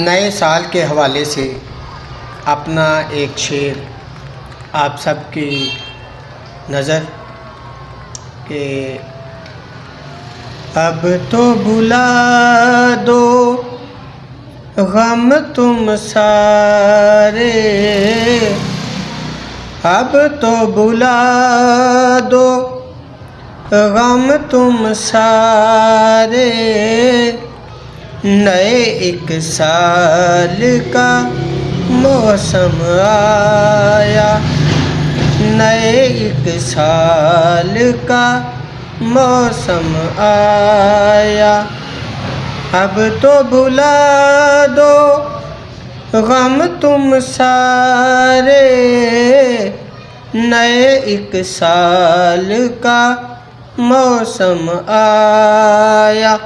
نئے سال کے حوالے سے اپنا ایک شعر آپ سب کی نظر کہ اب تو بھلا دو غم تم سارے، اب تو بھلا دو غم تم سارے، نئے ایک سال کا موسم آیا، نئے ایک سال کا موسم آیا، اب تو بھلا دو غم تم سارے، نئے ایک سال کا موسم آیا۔